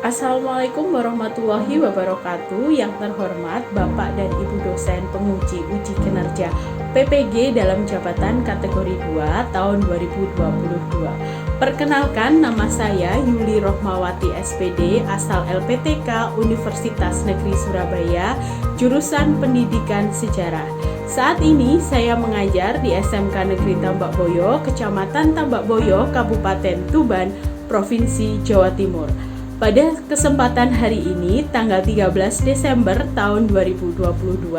Assalamualaikum warahmatullahi wabarakatuh. Yang terhormat Bapak dan Ibu dosen penguji uji kinerja PPG dalam jabatan kategori 2 tahun 2022. Perkenalkan, nama saya Yuli Rohmawati SPD, asal LPTK Universitas Negeri Surabaya, jurusan Pendidikan Sejarah. Saat ini saya mengajar di SMK Negeri Tambakboyo, Kecamatan Tambakboyo, Kabupaten Tuban, Provinsi Jawa Timur. Pada kesempatan hari ini, tanggal 13 Desember tahun 2022,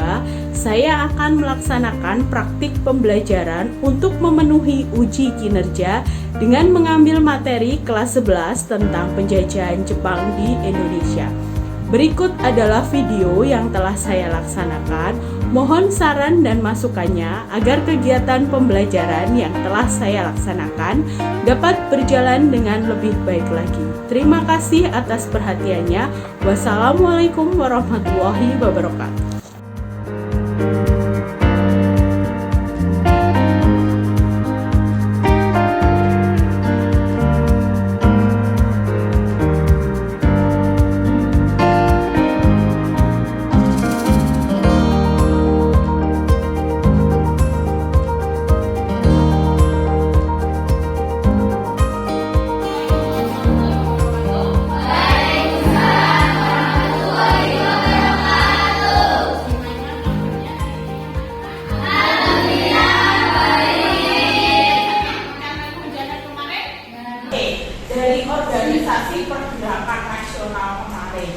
saya akan melaksanakan praktik pembelajaran untuk memenuhi uji kinerja dengan mengambil materi kelas 11 tentang penjajahan Jepang di Indonesia. Berikut adalah video yang telah saya laksanakan. Mohon saran dan masukannya agar kegiatan pembelajaran yang telah saya laksanakan dapat berjalan dengan lebih baik lagi. Terima kasih atas perhatiannya. Wassalamualaikum warahmatullahi wabarakatuh. Dari organisasi pergerakan nasional kemarin,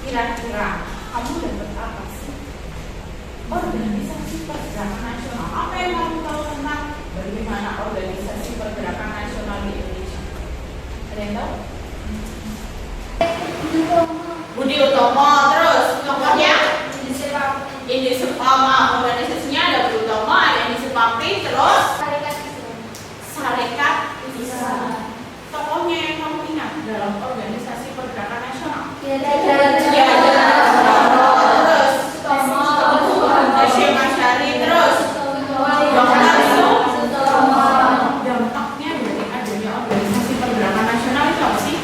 kira-kira kamu dapat apa sih? Organisasi pergerakan nasional, apa yang kamu tahu tentang bagaimana organisasi pergerakan nasional di Indonesia? Ada yang tahu? Budi Utomo, terus tokohnya Indi Supama, organisasinya ada Budi Utomo, ada Indi Supamti, terus Sarekat Islam. Tokohnya yang kamu ingat dalam organisasi pergerakan nasional? Terus Hashim Asyari, terus dampaknya dari adanya organisasi pergerakan nasional itu apa sih?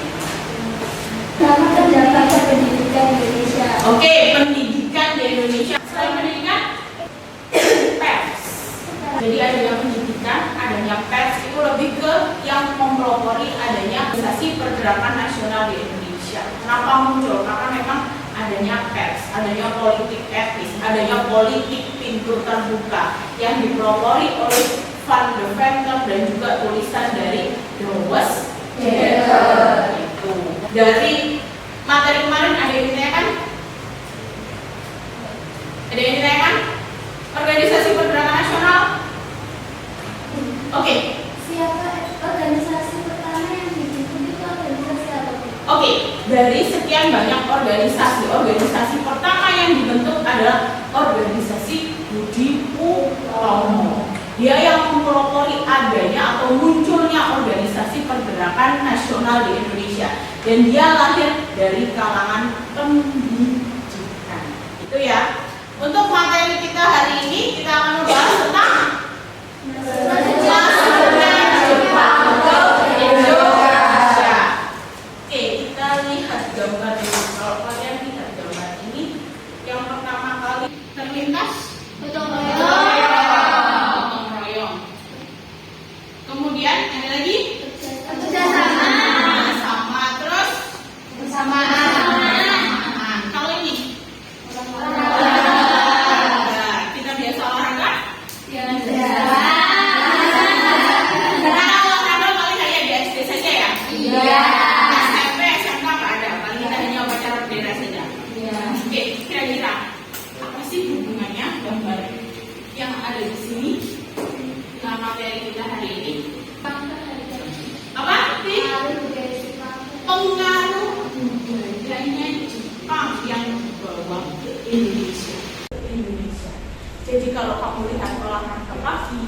Pendidikan Indonesia. Oke, pendidikan di Indonesia. Selain pendidikan, pers. Jadi adanya pendidikan, adanya pers itu lebih ke yang mempelopori adanya organisasi pergerakan nasional di Indonesia. Kenapa muncul? Karena memang adanya pers, adanya politik etis, adanya politik pintu terbuka yang dipelopori oleh Van de Venter dan juga tulisan dari Dawes. Itu dari materi kemarin ada yang ditanyakan? Ada yang ditanyakan? Organisasi pergerakan nasional? Oke. Siapa organisasi pertama yang dibentuk itu organisasi apa? Oke, dari sekian banyak organisasi pertama yang dibentuk adalah organisasi Budi Utomo. Dia yang mempelopori adanya atau munculnya organisasi pergerakan nasional di Indonesia, dan dia lahir dari kalangan pendidikan. Itu ya. Untuk materi kita hari ini kita akan membahas tentang masuknya Jepang ke Indonesia. Oke, kita lihat gambar ini. Kalau kalian lihat gambar ini, yang pertama kali terlintas gotong royong. Kemudian ada lagi Kerjasama. sama, terus Bersamaan. Kalau ini kita biasa olahraga. Karena olahraga paling hanya di SD saja ya. SMP, SMK nggak ada, paling kita hanya upacara bendera saja. Oke, kira-kira apa sih hubungannya gambar yang ada di sini dengan materi kita hari ini? Apa sih? Pengaruh budayanya Jepang yang dibawa ke Indonesia. Jadi kalau kamu lihat olahraga pagi,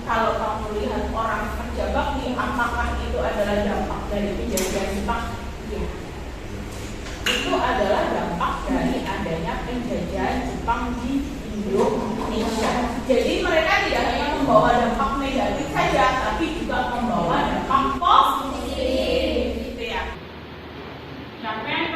kalau kamu lihat orang kerja bakti, apakah itu adalah dampak dari penjajahan Jepang? Ya. Itu adalah dampak dari adanya penjajahan Jepang di Indonesia. Jadi mereka tidak hanya membawa dampak negatif saja, tapi juga membawa dampak positif. Gitu ya. Capek?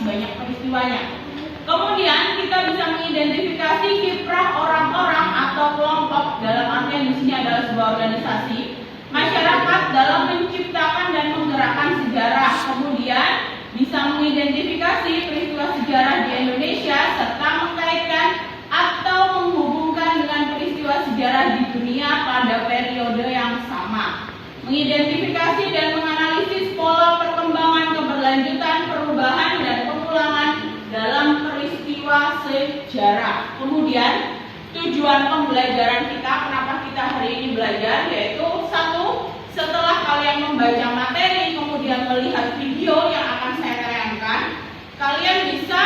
banyak peristiwanya. Kemudian kita bisa mengidentifikasi kiprah orang-orang atau kelompok, dalam artian di sini adalah sebuah organisasi masyarakat dalam menciptakan dan menggerakkan sejarah. Kemudian bisa mengidentifikasi peristiwa sejarah di Indonesia serta mengkaitkan atau menghubungkan dengan peristiwa sejarah di dunia pada periode yang sama. Mengidentifikasi dan menganalisis pola perkembangan, keberlanjutan, perubahan, dan pengulangan dalam peristiwa sejarah. Kemudian tujuan pembelajaran kita, kenapa kita hari ini belajar, yaitu satu, setelah kalian membaca materi kemudian melihat video yang akan saya tayangkan, kalian bisa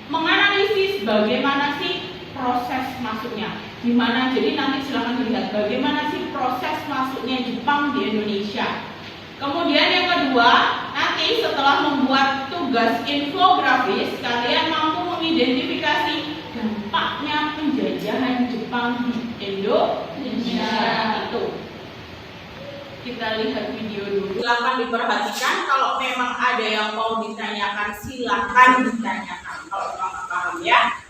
menganalisis bagaimana sih proses masuknya, gimana. Jadi nanti silahkan dilihat bagaimana sih proses masuknya Jepang di Indonesia. Kemudian yang kedua, nanti setelah membuat tugas infografis, kalian mampu mengidentifikasi dampaknya penjajahan Jepang di Indonesia itu. Kita lihat video dulu. Silakan diperhatikan. Kalau memang ada yang mau ditanyakan, silakan ditanyakan. Kalau memang paham ya.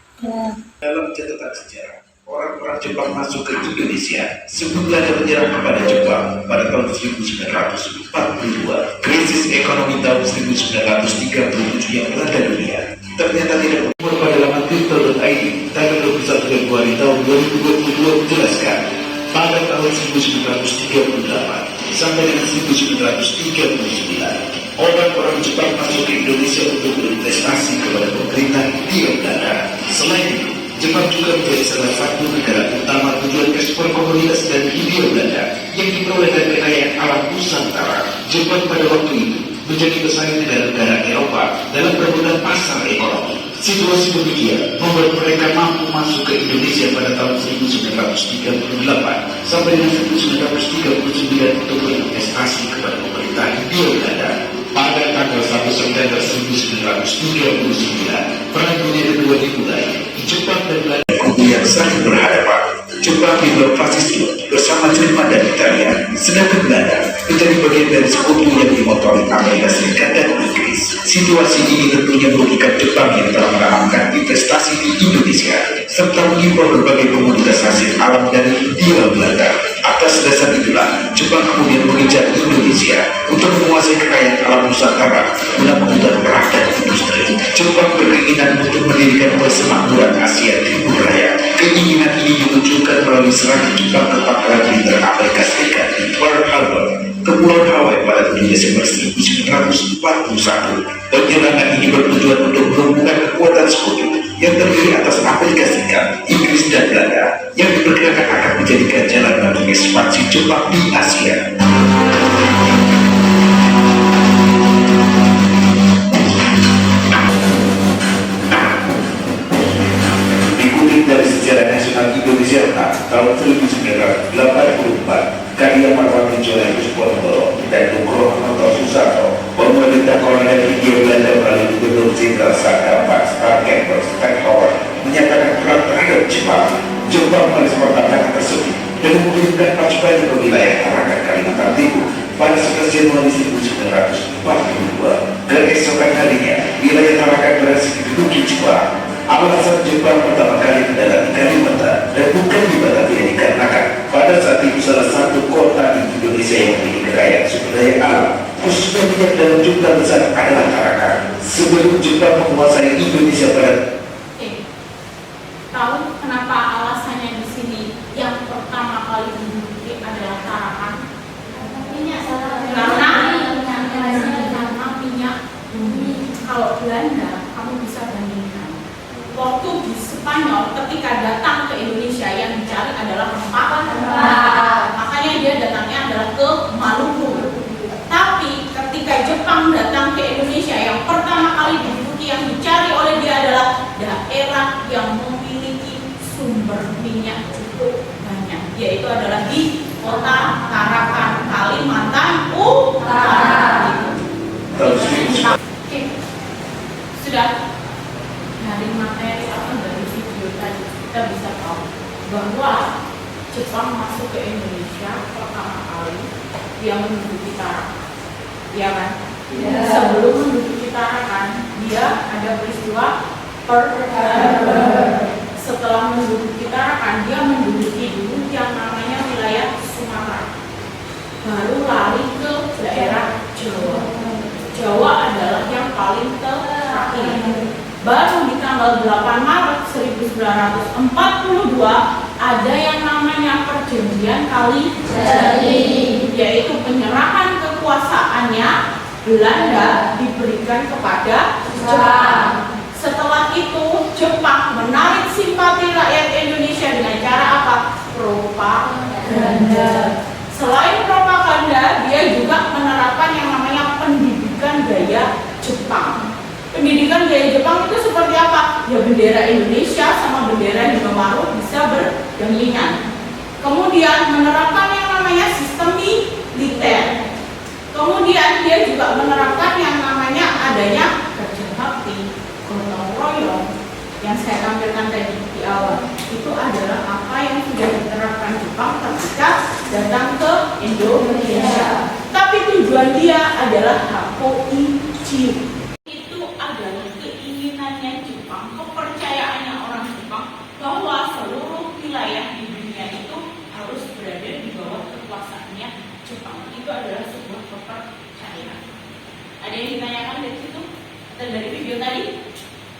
Dalam catatan sejarah, orang-orang Jepang masuk ke Indonesia sebelum Belanda menyerang kepada Jepang pada tahun 1942. Krisis ekonomi tahun 1937 yang melanda dunia ternyata tidak membuat pada laman tirto.id tanggal 21 Februari tahun 2022 menjelaskan pada tahun 1938 sampai dengan 1939 orang-orang Jepang masuk ke Indonesia untuk berinvestasi kepada pemerintah Hindia Belanda. Selain itu, Jepang juga menjadi salah satu negara utama tujuan ekspor komoditas dan Hindia Belanda yang diperoleh dari kekayaan alam Nusantara. Jepang pada waktu itu menjadi pesaing negara-negara Eropa dalam perebutan pasar ekonomi. Situasi demikian membuat mereka mampu masuk ke Indonesia pada tahun 1938 sampai dengan 1939 untuk berinvestasi kepada pemerintah Hindia Belanda. Pada tanggal 1 September 1939, Perang Dunia Kedua dimulai. Jepang dan Belanda kemudian saling berhadapan. Jepang dibuat fasisme bersama Jerman dan Italia, sedangkan Belanda menjadi bagian dari sekutu yang dimotori Amerika Serikat dan Inggris. Situasi ini tentunya merugikan Jepang yang telah menanamkan investasi di Indonesia serta mengimpor berbagai komoditas hasil alam dari Hindia Belanda. Atas dasar itulah, Jepang kemudian mengejar Indonesia untuk menguasai kekayaan alam Nusantara guna mengundang rakyat industri. Jepang berkeinginan untuk mendirikan persemakmuran Asia Timur Raya. Keinginan ini dimunculkan melalui serangan Jepang ke pangkalan militer Amerika Serikat di Pearl Harbor, Kepulauan Hawaii pada 7 Desember 1941. Penyerangan ini bertujuan untuk menumbuhkan kekuatan sekutu yang terdiri atas Amerika Serikat, Inggris, dan Belanda yang diperkirakan akan menjadikan jalan bagi ekspansi Jepang di Asia. Dikutip dari Sejarah Nasional Indonesia tahun 1984, karya Marwati Johannes Ponorogo dan Nugroho Harto Susarto, pemerintah kolonial Hindia Belanda melalui Gubernur Jenderal Saka Max Parkenberg Steinhauer menyatakan perang terhadap Jepang. Jepang merespon tantangan tersebut dan mengirimkan pasukan ke wilayah Tarakan, Kalimantan Timur pada 11 Januari 1942. Keesokan harinya, wilayah Tarakan berhasil diduduki Jepang. Alasan Jepang pertama kali mendatangi Kalimantan dan bukan di Batavia dikarenakan pada saat itu salah satu kota di Indonesia yang memiliki kekayaan sumber daya alam, khususnya minyak dalam jumlah besar adalah Tarakan. Sebelum Jepang menguasai Indonesia pada Tahu kenapa alasannya di sini yang pertama kali diduduki adalah Tarakan? Karena minyak bumi. Kalau Belanda, kamu bisa bandingkan. Waktu di Spanyol ketika datang ke Indonesia yang dicari adalah rempah. Makanya dia datangnya adalah ke Maluku. Tapi ketika Jepang datang ke Indonesia, yang pertama kali diduduki yang dicari oleh dia adalah daerah yang memiliki sumber minyak cukup banyak, yaitu adalah di kota Tarakan, Kalimantan Utara. Oke, sudah dari materi atau dari video tadi kita bisa tahu bahwa Jepang masuk ke Indonesia pertama kali dia menduduki Tarakan, ya kan? Sebelum menduduki diutarakan, dia ada peristiwa Pearl Harbor. Setelah menduduki Tarakan, dia menduduki dulu yang namanya wilayah Sumatera. Baru lari ke daerah Jawa. Jawa adalah yang paling terakhir. Baru di tanggal 8 Maret 1942 ada yang namanya Perjanjian Kalijati, yaitu penyerahan kekuasaannya Belanda diberikan kepada Jepang. Setelah itu Jepang menarik simpati rakyat Indonesia dengan cara apa? Propaganda. Selain propaganda, dia juga menerapkan yang namanya pendidikan gaya Jepang. Pendidikan gaya Jepang itu seperti apa? Ya bendera Indonesia sama bendera Hinomaru bisa berdampingan. Kemudian menerapkan yang namanya sistem militer. Kemudian dia juga menerapkan yang namanya adanya kerja bakti, gotong royong yang saya tampilkan tadi di awal. Itu adalah apa yang sudah diterapkan Jepang ketika datang ke Indonesia. Tapi tujuan dia adalah Hakoichi. Itu adalah keinginannya Jepang, kepercayaannya orang Jepang bahwa seluruh wilayah di dunia itu harus berada di bawah kekuasaannya Jepang. Itu adalah sebuah kepercayaan. Ada yang ditanyakan dari situ? Atau dari video tadi?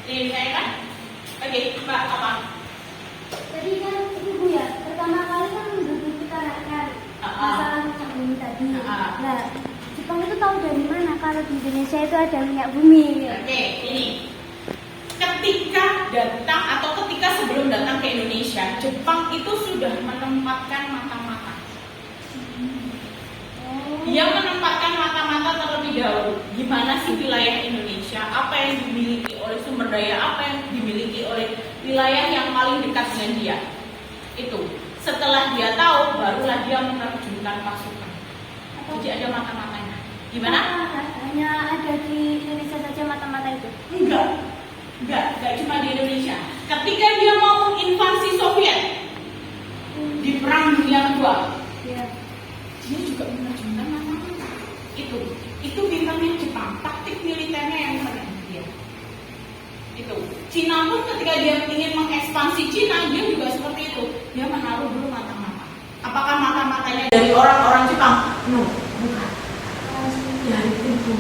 Ada yang ditanyakan? Oke, Mbak, apa? Jadi kan itu Bu ya, pertama kali kan menduduki Tarakan, masalah minyak bumi tadi. Nah, Jepang itu tahu dari mana kalau di Indonesia itu ada minyak bumi? Oke, ini. Ketika datang atau ketika sebelum datang ke Indonesia, Jepang itu sudah menempatkan mata-mata. Dia menempatkan mata-mata terlebih dahulu. Gimana sih wilayah Indonesia? Apa yang dimiliki oleh sumber daya? Apa yang dimiliki oleh wilayah yang paling dekat dengan dia? Itu. Setelah dia tahu, barulah dia menerjunkan pasukan. Jadi ada mata-matanya. Gimana? Hanya ada di Indonesia saja mata-mata itu? Enggak cuma di Indonesia. Ketika dia mau menginvasi Soviet di Perang Dunia Kedua, Iya. dia juga menerjunkan mata-mata. Itu bintangnya Jepang, taktik militernya yang keren dia. Itu. Cina pun ketika dia ingin mengekspansi Cina, dia juga seperti itu. Dia menaruh dulu mata-mata. Apakah mata-matanya dari orang-orang Jepang? No, bukan. Dari itu.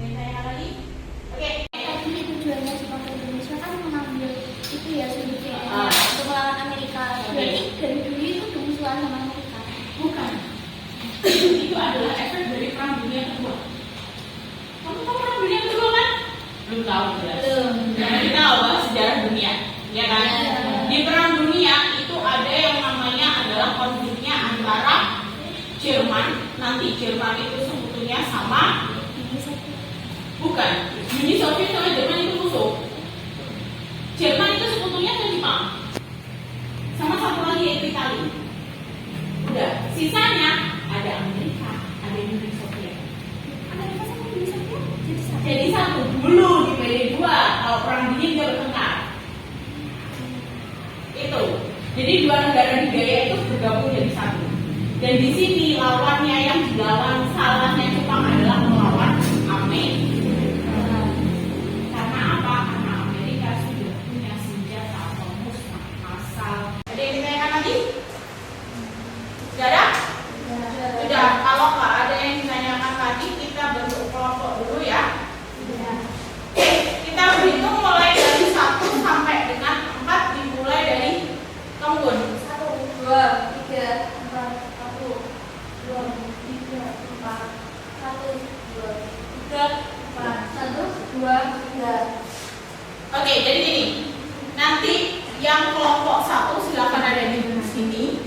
Saya lagi. Oke. Tadi tujuannya Jepang ke Indonesia kan mengambil itu ya sumber untuk melawan Amerika. Jadi dari dulu itu bermusuhan sama Amerika. Bukan. Itu adalah efek dari Perang Dunia Kedua. Kamu tahu Perang Dunia Kedua kan? Belum tahu jelas. Karena kita tahu sejarah dunia, ya kan? Di Perang Dunia itu ada yang namanya adalah konfliknya antara Jerman. Nanti Jerman itu sebetulnya sama. Bukan. Uni Soviet sama Jerman itu musuh. Jerman itu sebetulnya ke Jepang. Sama satu lagi yaitu Italia. Udah. Sisanya ada Amerika, ada Uni Soviet. Amerika sama Uni Soviet Jadi satu dulu di PD2 kalau perang dingin dia bertengkar. Itu. Jadi dua negara digaya itu bergabung jadi satu. Dan di sini lawannya yang dilawan salahnya Jepang adalah melawan Amerika. Karena apa? Karena Amerika sudah punya senjata pemusnah massal. Ada yang ditanyakan lagi? Sudah ada? Sudah. Kalau nggak ada yang ditanyakan lagi, kita bentuk kelompok dulu ya. Oke, kita berhitung mulai dari 1 sampai dengan 4, dimulai dari Tunggun. 1, 2, 3, 4, 1, 2, 3, 4, 1, 2, 3, 4, 1, 2, 3. Oke, jadi gini. Nanti yang kelompok 1 silakan ada di sini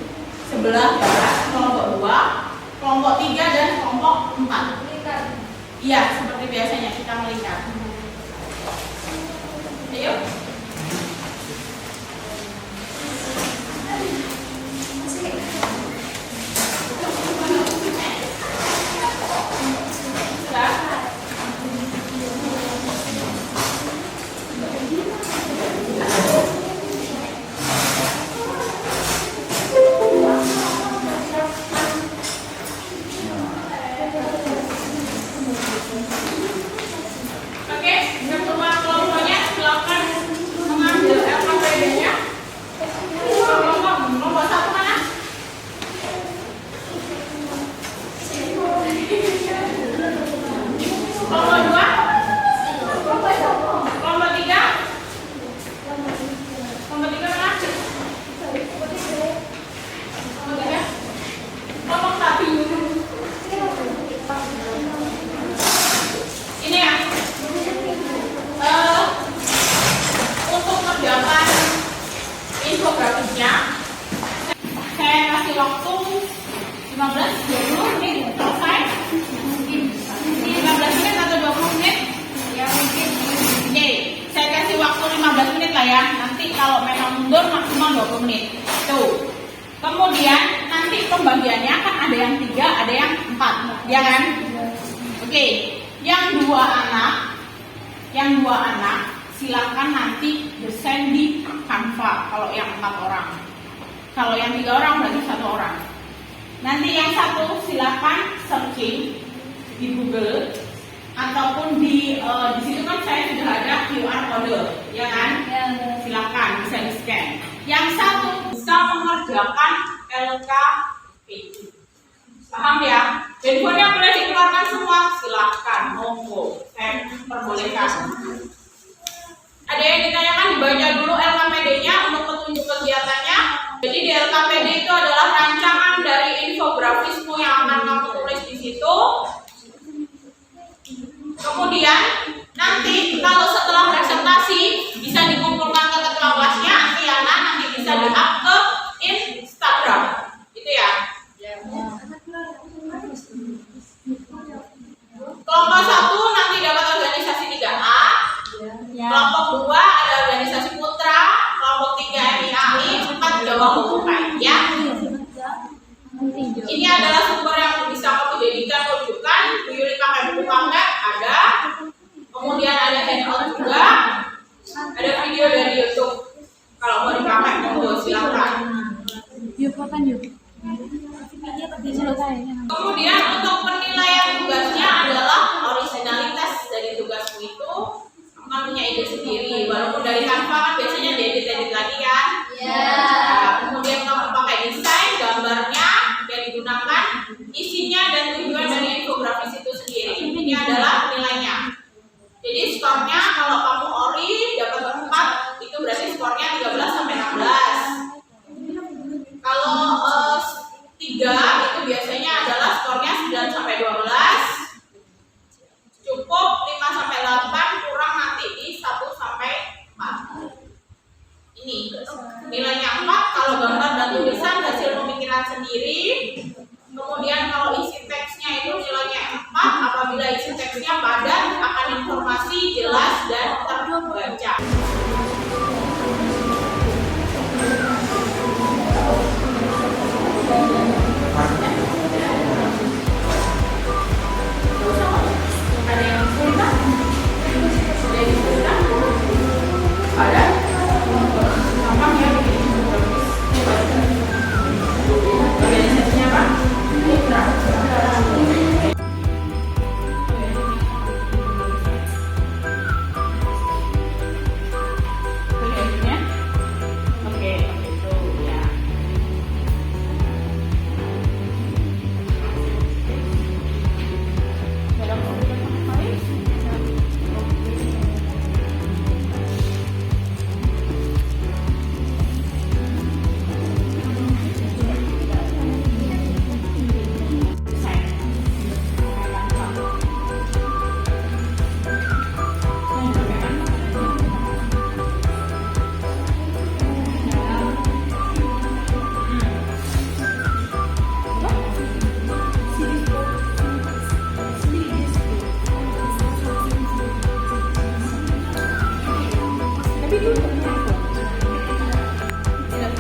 sebelah barat, kelompok 2, kelompok 3 dan kelompok 4. Iya, seperti biasanya kita melingkar. Ayo. pembagiannya kan ada yang 3, ada yang 4, ya kan? Oke, yang dua anak silakan nanti desain di Canva kalau yang 4 orang. Kalau yang 3 orang berarti 1 orang. Nanti yang 1 silakan searching di Google ataupun di situ kan saya sudah ada QR code, ya kan? Silakan bisa di scan. Yang 1 bisa mengerjakan LKPD. Paham ya? Handphonenya boleh dikeluarkan semua, silakan, monggo, saya perbolehkan. Ada yang ditanyakan, dibaca dulu LKPD-nya untuk petunjuk kegiatannya. Jadi di LKPD itu adalah rancangan dari infografismu yang akan kamu tulis di situ. Kemudian nanti kalau setelah presentasi bisa dikumpulkan ke ketua kelasnya, nanti bisa di-up ke Instagram, gitu ya. Kelompok 1 nanti dapat organisasi 3A. Kelompok 2 ada organisasi putra, kelompok 3 MIAI, 4 Jawa Hukum ya. Ini adalah sumber yang bisa kamu jadikan rujukan. Bu Yuli pakai buku paket ada. Kemudian ada handout juga. Ada video dari YouTube. Kalau mau dipakai monggo silakan. Kemudian untuk penilaian tugasnya adalah originalitas dari tugasmu itu kamu punya ide sendiri. Walaupun dari Canva kan biasanya diedit lagi kan. Nah, kemudian kamu pakai desain gambarnya yang digunakan, isinya dan tujuan dari infografis itu sendiri. Ini adalah nilainya. Jadi skornya kalau kamu ori dapat 4, itu berarti skornya 13 sampai 16. Kalau 3 itu biasanya adalah skornya 9 sampai 12. Cukup 5 sampai 8, kurang nanti di 1 sampai 4. Ini nilainya 4 kalau gambar dan tulisan hasil pemikiran sendiri. Kemudian kalau isi teksnya itu nilainya 4 apabila isi teksnya padat, akan informasi jelas dan terbaca. Ada yang kesulitan? Ada yang kesulitan? Ada? Gampang ya bikin infografis. Organisasinya apa? Putra. Tulisannya? Oke, itu ya. Dalam kemudian apa lain? Tapi itu tidak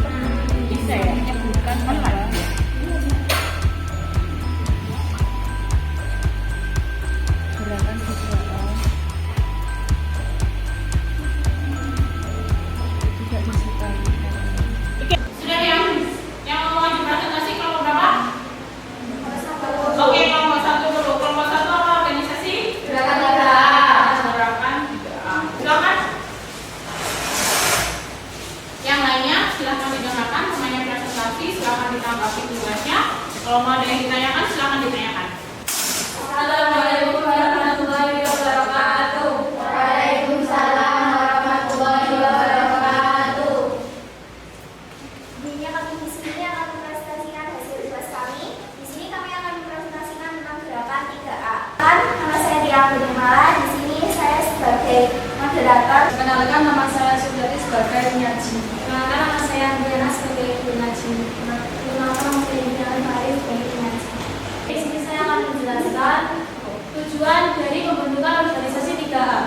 bisa ya, bukan online. Gerakan siswa tidak disukai. Oke, sudah yang mau presentasi kelompok berapa? Oke, kelompok 1 dulu. Kelompok 1 apa organisasi? Gerakan 3A. Silakan. Yang lainnya silahkan didengarkan, namanya presentasi, silahkan ditanggapi tugasnya. Kalau mau ada yang ditanyakan, silahkan ditanyakan. Assalamualaikum warahmatullahi wabarakatuh. Waalaikumsalam warahmatullahi wabarakatuh. Intinya kami di sini akan mempresentasikan hasil tugas kami. Di sini kami akan mempresentasikan tentang gerakan 3A. Nama saya Dia Abdul. Di sini saya sebagai moderator. Perkenalkan, nama saya Sudari sebagai penyaji. Perkenalkan, nama saya Diana sebagai penyaji. Perkenalkan, nama saya Diana Mari sebagai penyaji. Di sini saya akan menjelaskan tujuan dari pembentukan organisasi 3A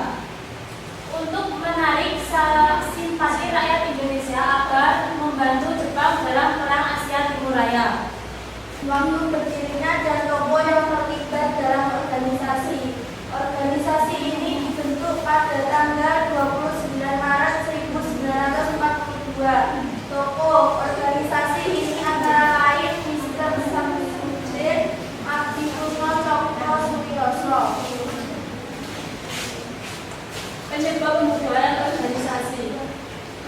untuk menarik simpati rakyat Indonesia agar membantu Jepang dalam Perang Asia Timur Raya. Waktu berdirinya dan tokoh yang terlibat dalam organisasi. Organisasi ini dibentuk pada tanggal 29 Maret 1942. Tokoh organisasi ini antara lain Mr. Samsudin Abdikuno Cokro Suwiyoso. Penyebab pembubaran organisasi.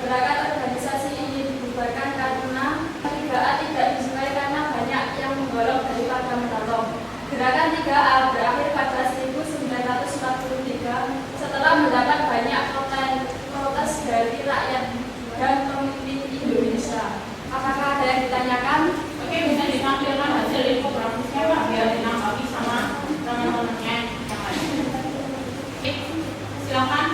Gerakan organisasi ini dibubarkan karena 3A tidak disukai karena banyak yang menggolong daripada menolong. Gerakan 3A berakhir pada 1943 setelah mendapat banyak protes dari rakyat dan pemimpin Indonesia. Apakah ada yang ditanyakan? Oke, bisa ditampilkan hasil infografisnya Pak, biar dinamai sama teman-temannya yang lain. Oke, silakan.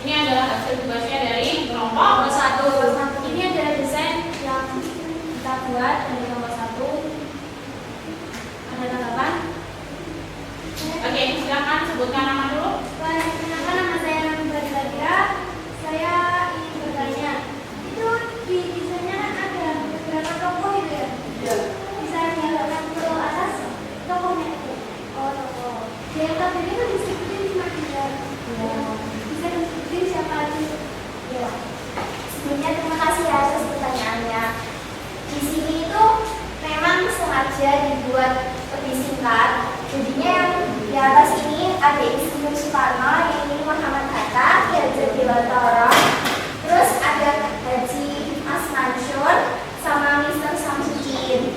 Ini adalah hasil tugasnya dari kelompok 1. Ini adalah desain yang kita buat dari kelompok 1. Ada tanggapan? Oke, silakan sebutkan nama dulu. Perkenalkan, nama saya Nami Badira. Saya ingin bertanya, itu di desainnya kan ada beberapa tokoh itu ya? Ya. Bisa dialogkan ke atas tokohnya itu. Oh, tokoh. Yang tadi itu disebutin cuma 3. Bisa disebutin siapa aja? Ya. Sebelumnya terima kasih atas pertanyaannya. Di sini itu memang sengaja dibuat lebih singkat. Jadinya yang di atas ini ada Insinyur Soekarno, yang ini Muhammad Hatta, Ki Hajar Dewantara, terus ada Haji Mas Mansur, sama Mr. Samsudin.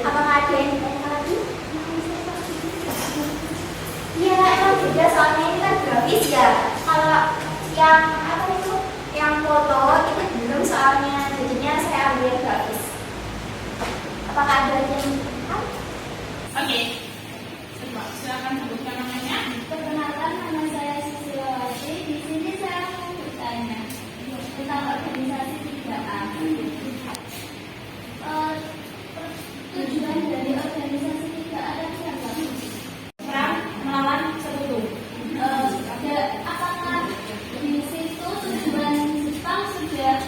Apakah ada yang ditanyakan lagi? Iya, emang beda soalnya ini kan grafis ya. Kalau yang apa itu, yang foto itu belum soalnya, jadinya saya ambil yang grafis. Apakah ada yang Oke, coba silakan sebutkan namanya. Perkenalkan, nama saya Susilawati. Di sini saya mau bertanya tentang organisasi 3A. Tujuan dari organisasi 3A dan siapa? perang melawan sekutu? Apakah di situ tujuan Jepang sudah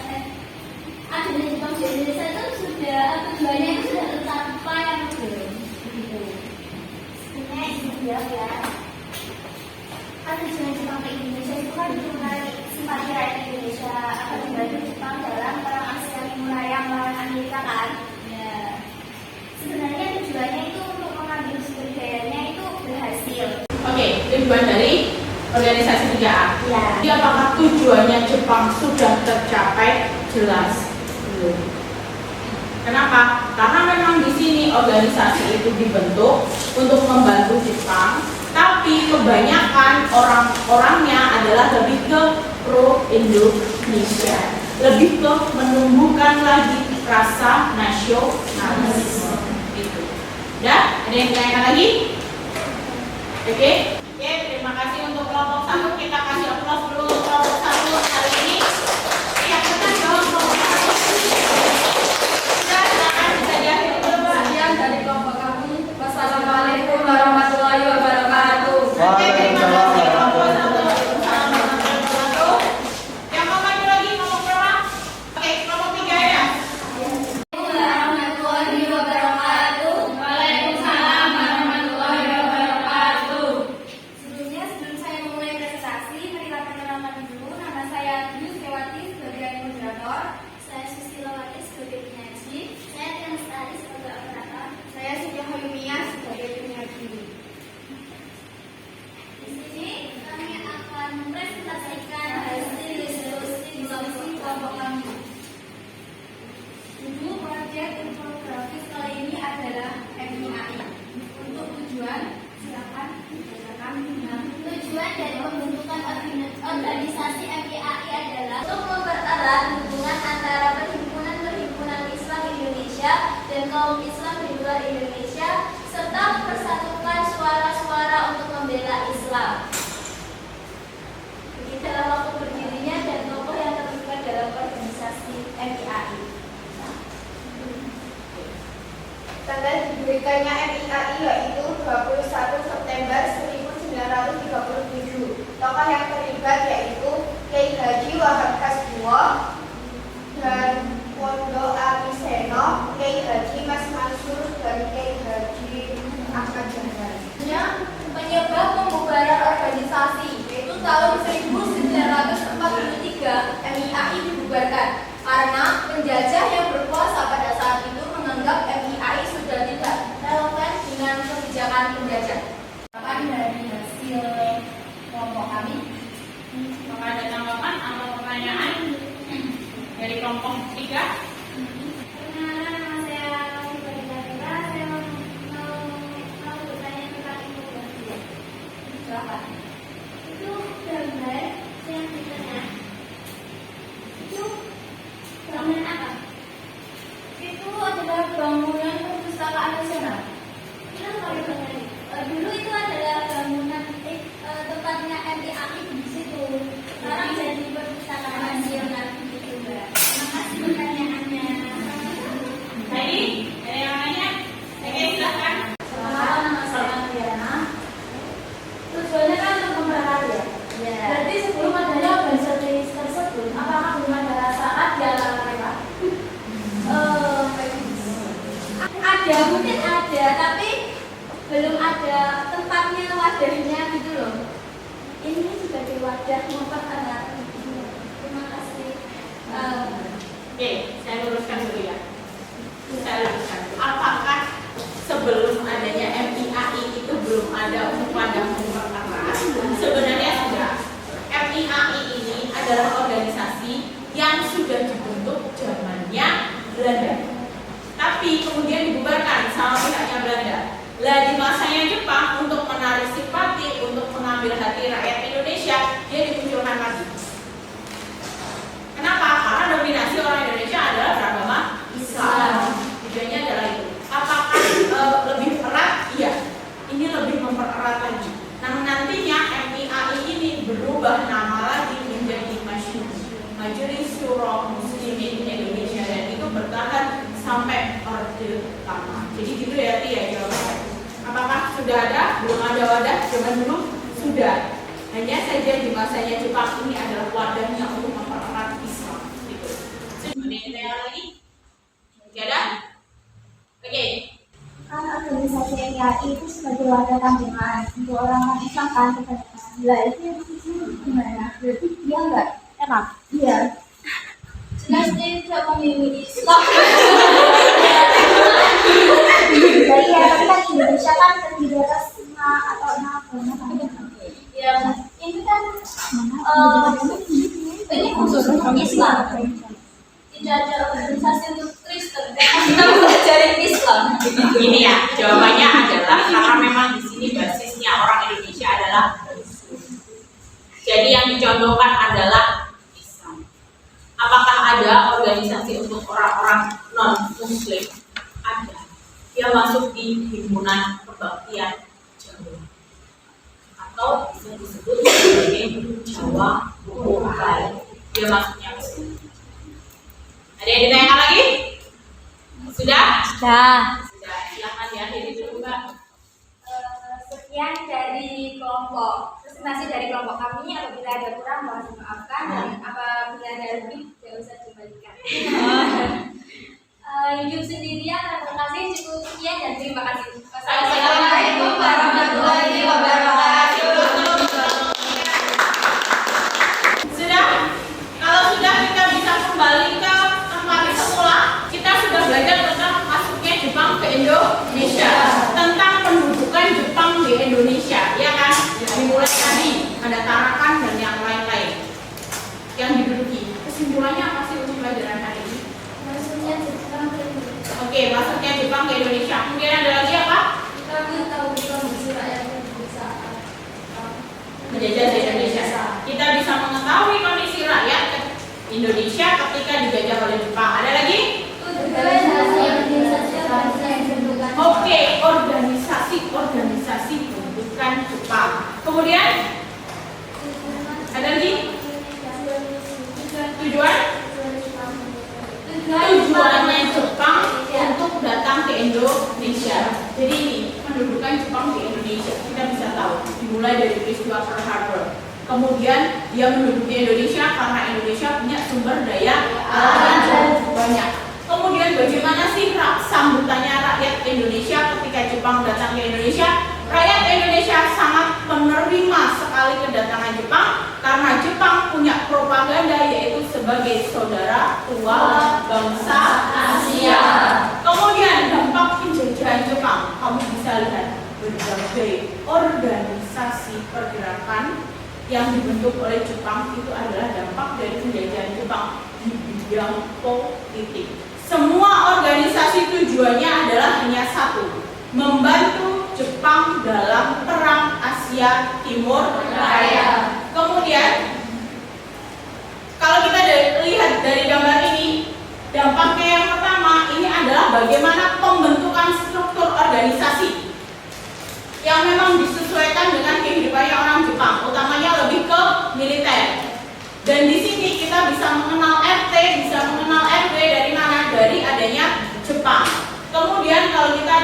adanya Jepang di Indonesia itu sudah tujuannya itu sudah tercapai yang belum? Sebenarnya ini ya, kan tujuan Jepang ke Indonesia itu kan untuk menarik simpati rakyat Indonesia agar membantu Jepang dalam perang Asia Timur yang melawan Amerika kan. Ya. Sebenarnya tujuannya itu untuk mengambil sumber dayanya itu berhasil. Oke, tujuan dari organisasi 3A. Ya. Jadi apakah tujuannya Jepang sudah tercapai? Jelas belum. Kenapa? Karena memang di sini organisasi itu dibentuk untuk membantu Jepang, tapi kebanyakan orang-orangnya adalah lebih ke pro Indonesia, lebih ke menumbuhkan lagi rasa nasionalisme. Itu. Ya, ada yang ditanyakan lagi? Oke, terima kasih untuk kelompok 1. Kita kasih aplaus dulu untuk kelompok 1 hari ini. Yang kita jawab kelompok 1. Silakan bisa diakhiri dulu, Pak. Sekian dari kelompok kami. Wassalamualaikum warahmatullahi wabarakatuh. Oke, terima kasih kelompok 1. Assalamualaikum warahmatullahi wabarakatuh. Yang mau maju lagi kelompok berapa? Oke, kelompok 3 ya. Warahmatullahi wabarakatuh. Waalaikumsalam warahmatullahi wabarakatuh. Sebelum saya memulai presentasi, marilah perkenalan dulu. Nama saya Yus Kewati sebagai moderator. Saya Susilawati sebagai penyaji. Saya Tian Lestari sebagai operator. Saya Siti Holumia sebagai penyaji. Di sini kami akan mempresentasikan hasil diskusi kelompok kami. Judul proyek infografis kali ini adalah MIAI. Untuk tujuan, silakan dibacakan. Tujuan dari pembentukan organisasi MIAI adalah Untuk mempererat hubungan antara perhimpunan-perhimpunan Islam Indonesia dan kaum Islam di luar Indonesia, serta mempersatukan suara-suara untuk membela Islam. Jadi dalam waktu berdirinya dan tokoh yang terlibat dalam organisasi MIAI. Tanggal didirikannya MIAI yaitu 21 September 1937. Tokoh yang terlibat yaitu Kiai Haji Wahab Hasbuwo dan Wondo Amiseno, Kiai Haji Mas penjajah. Tanggapan dari hasil kelompok kami. Apakah ada tanggapan atau pertanyaan dari kelompok 3? Perkenalkan, nama saya Fadila. Saya mau bertanya tentang imunisasi. Silakan. Itu gambar yang di tengah. Itu bangunan apa? Itu adalah bangunan perpustakaan nasional. Kenapa bangunan? Dulu itu adalah bangunan tempatnya MIAI di situ. Sekarang jadi perpustakaan nasional gitu, Mbak. Terima kasih pertanyaannya. Tadi ada yang nanya? Oke, silakan. Selamat, nama saya Diana. Tujuannya kan untuk memperhatikan. Berarti sebelum adanya organisasi tersebut, apakah belum ada saat di antara mereka? Ada, mungkin ada, tapi belum ada tempatnya, wadahnya gitu loh. Ini sebagai wadah memperkenalkan. Terima kasih. Oke, saya luruskan dulu ya. Saya luruskan. Apakah sebelum adanya MIAI itu belum ada wadah mempererat? Sebenarnya sudah. MIAI ini adalah organisasi yang sudah dibentuk zamannya Belanda. Tapi kemudian dibubarkan sama pihaknya Belanda. Lah di masanya Jepang untuk menarik simpati, untuk mengambil hati rakyat Indonesia, dia dimunculkan lagi. Kenapa? Karena dominasi orang Indonesia adalah beragama Islam. Tujuannya adalah itu. Apakah lebih erat? Iya. Ini lebih mempererat lagi. Nah nantinya MIAI ini berubah nama lagi menjadi Majelis Syuro Muslimin Indonesia, dan itu bertahan sampai Orde Lama. Jadi gitu ya Tia jawabannya. Apakah sudah ada? Belum ada wadah? Zaman dulu sudah. Hanya saja di masanya Jepang ini adalah wadahnya untuk mempererat Islam. Gitu. Ada yang lagi? Tidak ada? Oke. Kan organisasi MIAI itu sebagai wadah tanggungan untuk orang Islam kan kebanyakan. Lah itu gimana? Berarti dia enggak enak? Iya. Jelas dia tidak memilih Islam. Iya, tapi kan Indonesia kan terdiri atas 5 atau 6 agama. Ya, ini kan ini khusus untuk Islam. Tidak ada organisasi untuk Kristen. Kita belajarin Islam. Ini ya, jawabannya adalah karena memang di sini basisnya orang Indonesia adalah Muslim. Jadi yang dicontohkan adalah Islam. Apakah ada organisasi untuk orang-orang non-Muslim? Ada. Dia masuk di himpunan kebaktian Jawa, atau bisa disebut sebagai Jawa Mobile. Dia masuknya ke situ. Ada yang ditanyakan lagi? Sudah? Sudah. Sudah. Silakan diakhiri dulu, Mbak. Sekian dari kelompok presentasi dari kelompok kami. Apabila ada kurang mohon dimaafkan, dan apabila ada lebih tidak usah dibalikan. Hidup sendirian, terima kasih, cukup sekian dan terima kasih. Wassalamualaikum warahmatullahi wabarakatuh. Sudah? Kalau sudah, kita bisa kembali ke tempat semula. Kita sudah belajar tentang masuknya Jepang ke Indonesia, tentang pendudukan Jepang di Indonesia, ya kan? Dimulai tadi ada Tarakan dan yang lain-lain yang diduduki. Kesimpulannya apa sih untuk pelajaran hari ini? Maksudnya Jepang ke Indonesia. Oke, masuknya Jepang ke Indonesia. Kemudian ada lagi apa? Kami tahu kondisi rakyat Indonesia Menjajah di Indonesia. Kita bisa mengetahui kondisi rakyat Indonesia ketika dijajah oleh Jepang. Ada lagi? Oke, organisasi pendudukan Jepang. Kemudian ada lagi? Tujuannya Jepang untuk datang ke Indonesia. Jadi ini pendudukan Jepang di Indonesia. Kita bisa tahu dimulai dari peristiwa Pearl Harbor. Kemudian dia menduduki Indonesia karena Indonesia punya sumber daya alam yang cukup banyak. Kemudian bagaimana sih sambutannya rakyat Indonesia ketika Jepang datang ke Indonesia? Rakyat Indonesia sangat menerima sekali kedatangan Jepang karena Jepang punya propaganda yaitu sebagai saudara tua bangsa Asia. Kemudian dampak penjajahan Jepang, kamu bisa lihat berbagai organisasi pergerakan yang dibentuk oleh Jepang itu adalah dampak dari penjajahan Jepang di bidang politik. Semua organisasi tujuannya adalah hanya satu, membantu Jepang dalam perang Asia Timur Raya. Kemudian kalau kita lihat dari gambar ini, dampaknya yang pertama ini adalah bagaimana pembentukan struktur organisasi yang memang disesuaikan dengan kehidupannya orang Jepang, utamanya lebih ke militer. Dan di sini kita bisa mengenal RT, bisa mengenal RW dari mana? Dari adanya Jepang. Kemudian kalau kita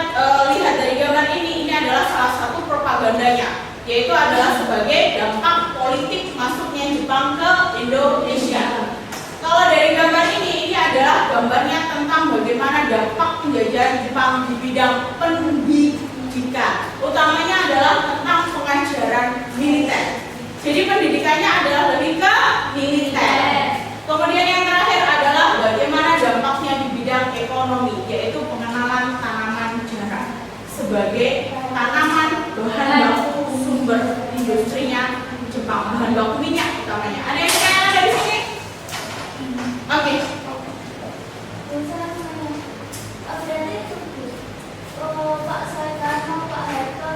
lihat dari gambar ini adalah salah satu propagandanya, yaitu adalah sebagai dampak politik masuknya Jepang ke Indonesia. Kalau dari gambar ini adalah gambarnya tentang bagaimana dampak penjajahan Jepang di bidang pendidikan. Utamanya adalah tentang pengajaran militer. Jadi pendidikannya adalah lebih ke militer. Kemudian yang terakhir adalah bagaimana dampaknya di bidang ekonomi, yaitu pengenalan tanaman jarak sebagai tanaman bahan baku sumber industrinya Jepang, bahan baku minyak utamanya. Ada yang ada di sini? Oke. Pak Soekarno, Pak Harto,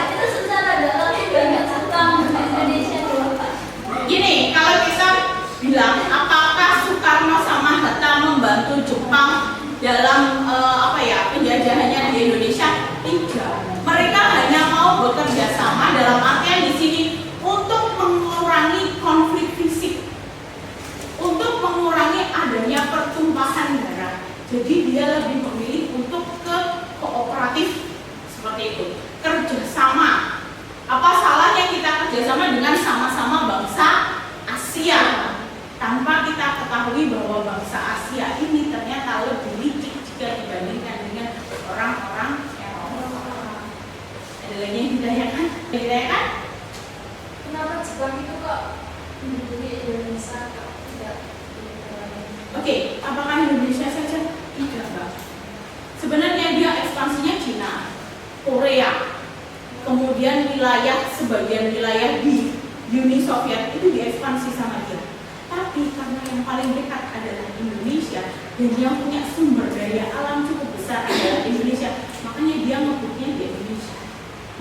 itu secara dalam banyak Jepang Indonesia dulu Pak. Gini, kalau kita bilang apakah Soekarno sama Hatta membantu Jepang dalam penjajahannya di Indonesia? Tidak. Mereka hanya mau bekerja sama dalam artian di sini untuk mengurangi konflik fisik, untuk mengurangi adanya pertumpahan darah. Jadi dia lebih memilih untuk ke kooperatif seperti itu, kerjasama. Apa salahnya kita kerjasama dengan sama-sama bangsa Asia tanpa kita ketahui bahwa bangsa Asia ini ternyata lebih licik jika dibandingkan dengan orang-orang Eropa. Ada lagi yang ditanyakan? Ditanyakan? Kenapa Jepang itu kok menduduki Indonesia kok tidak? Oke, apakah Indonesia saja? Tidak, Mbak. Sebenarnya dia ekspansinya Cina, Korea, kemudian sebagian wilayah di Uni Soviet itu diekspansi sama dia. Tapi karena yang paling dekat adalah Indonesia dan yang punya sumber daya alam cukup besar adalah Indonesia, makanya dia ngebutnya di Indonesia,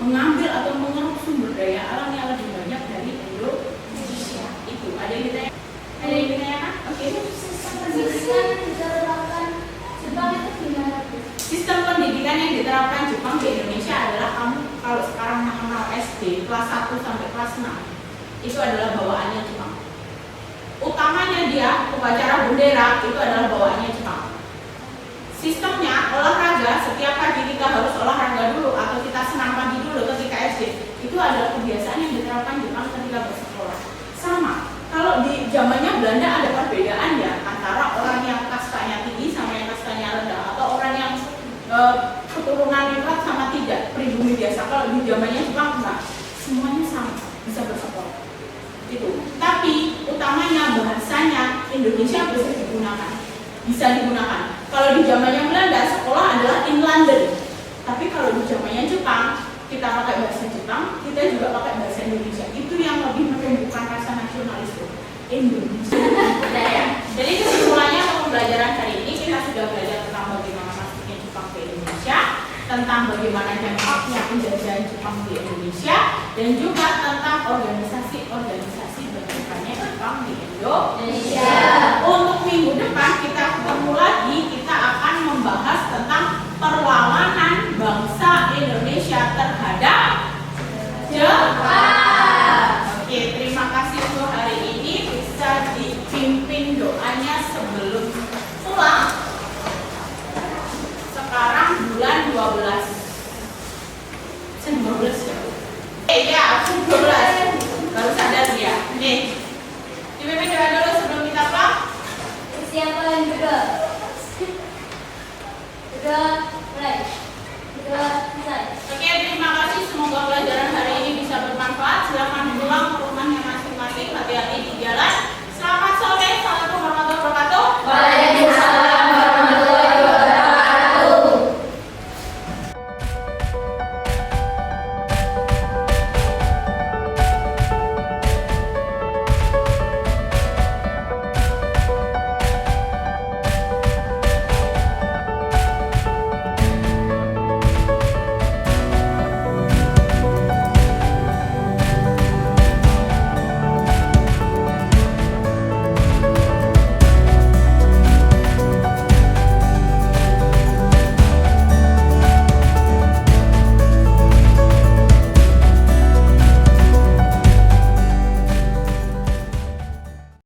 mengambil atau mengeruk sumber daya alam yang lebih banyak dari Indonesia. Itu ada yang ditanya? Ada yang ditanyakan? Oke. Pendidikan yang diterapkan Jepang itu gimana Bu? Sistem pendidikan yang diterapkan Jepang di Indonesia adalah kamu kalau sekarang mengenal SD kelas 1 sampai kelas 6 itu adalah bawaannya Jepang. Utamanya dia upacara bendera itu adalah bawaannya Jepang. Sistemnya olahraga, setiap pagi kita harus olahraga dulu atau kita senam pagi dulu ketika SD. Itu adalah kebiasaan yang diterapkan Jepang ketika bersekolah. Sama. Kalau di zamannya Belanda ada perbedaan ya antara orang yang kastanya tinggi sama yang kastanya rendah, atau orang yang keturunan lengkap sama tidak, pribumi biasa. Kalau di zamannya Jepang enggak, semuanya sama, bisa bersekolah. Itu. Tapi utamanya bahasanya Indonesia bisa digunakan. Kalau di zamannya Belanda sekolah adalah inlander. Tapi kalau di zamannya Jepang kita pakai bahasa Jepang, kita juga pakai bahasa Indonesia. Itu yang lebih menumbuhkan rasa nasionalisme Indonesia. Nah, ya. Jadi kesimpulannya untuk pembelajaran hari ini kita sudah belajar tentang bagaimana masuknya Jepang ke Indonesia, tentang bagaimana dampaknya penjajahan Jepang di Indonesia, dan juga tentang organisasi bentukannya Jepang di Indonesia. Untuk minggu depan kita ketemu lagi, kita akan membahas tentang perlawanan